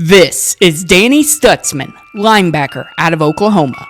This is Danny Stutsman, linebacker out of Oklahoma.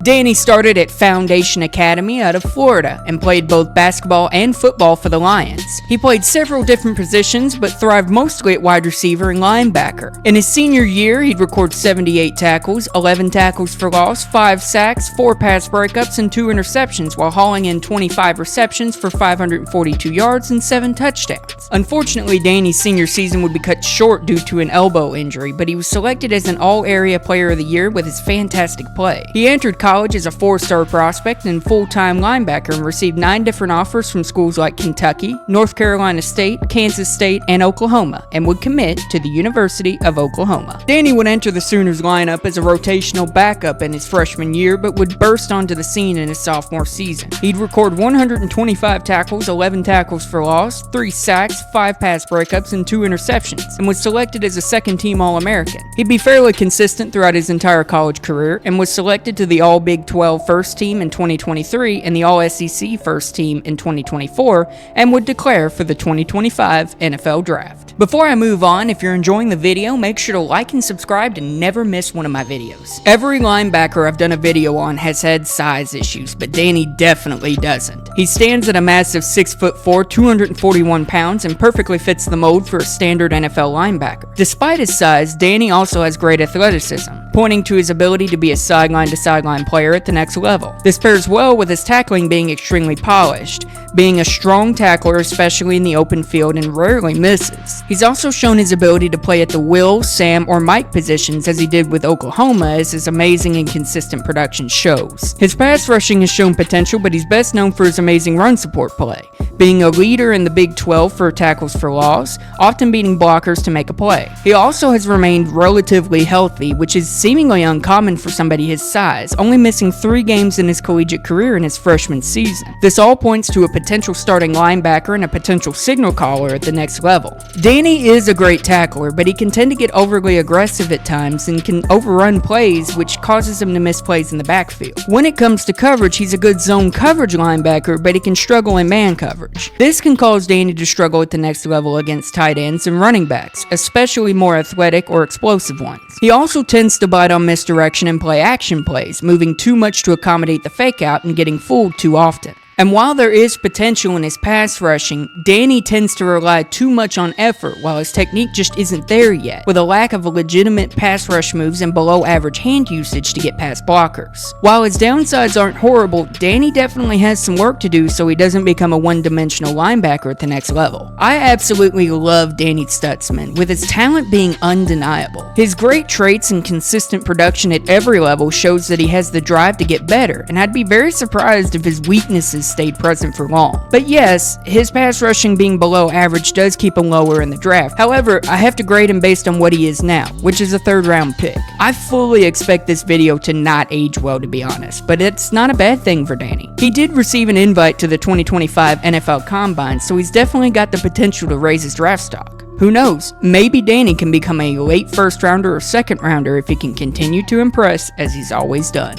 Danny started at Foundation Academy out of Florida and played both basketball and football for the Lions. He played several different positions but thrived mostly at wide receiver and linebacker. In his senior year, he'd record 78 tackles, 11 tackles for loss, 5 sacks, 4 pass breakups, and 2 interceptions while hauling in 25 receptions for 542 yards and 7 touchdowns. Unfortunately, Danny's senior season would be cut short due to an elbow injury, but he was selected as an All-Area Player of the Year with his fantastic play. He entered college as a 4-star prospect and full-time linebacker and received 9 different offers from schools like Kentucky, North Carolina State, Kansas State, and Oklahoma, and would commit to the University of Oklahoma. Danny would enter the Sooners lineup as a rotational backup in his freshman year, but would burst onto the scene in his sophomore season. He'd record 125 tackles, 11 tackles for loss, 3 sacks, 5 pass breakups, and 2 interceptions, and was selected as a second-team All-American. He'd be fairly consistent throughout his entire college career and was selected to the All-Big 12 first team in 2023 and the All-SEC first team in 2024 and would declare for the 2025 NFL Draft. Before I move on, if you're enjoying the video, make sure to like and subscribe to never miss one of my videos. Every linebacker I've done a video on has had size issues, but Danny definitely doesn't. He stands at a massive 6'4", 241 pounds and perfectly fits the mold for a standard NFL linebacker. Despite his size, Danny also has great athleticism, pointing to his ability to be a sideline-to-sideline player at the next level. This pairs well with his tackling being extremely polished, being a strong tackler especially in the open field and rarely misses. He's also shown his ability to play at the Will, Sam, or Mike positions as he did with Oklahoma, as his amazing and consistent production shows. His pass rushing has shown potential, but he's best known for his amazing run support play, being a leader in the Big 12 for tackles for loss, often beating blockers to make a play. He also has remained relatively healthy, which is seemingly uncommon for somebody his size, only missing 3 games in his collegiate career in his freshman season. This all points to a potential starting linebacker and a potential signal caller at the next level. Danny is a great tackler, but he can tend to get overly aggressive at times and can overrun plays, which causes him to miss plays in the backfield. When it comes to coverage, he's a good zone coverage linebacker, but he can struggle in man coverage. This can cause Danny to struggle at the next level against tight ends and running backs, especially more athletic or explosive ones. He also tends to bite on misdirection and play action plays, moving too much to accommodate the fake out and getting fooled too often. And while there is potential in his pass rushing, Danny tends to rely too much on effort while his technique just isn't there yet, with a lack of legitimate pass rush moves and below average hand usage to get past blockers. While his downsides aren't horrible, Danny definitely has some work to do so he doesn't become a one-dimensional linebacker at the next level. I absolutely love Danny Stutsman, with his talent being undeniable. His great traits and consistent production at every level shows that he has the drive to get better, and I'd be very surprised if his weaknesses stayed present for long. But yes, his pass rushing being below average does keep him lower in the draft. However, I have to grade him based on what he is now, which is a 3rd round pick. I fully expect this video to not age well, to be honest, but it's not a bad thing for Danny. He did receive an invite to the 2025 NFL Combine, so he's definitely got the potential to raise his draft stock. Who knows, maybe Danny can become a late 1st rounder or 2nd rounder if he can continue to impress as he's always done.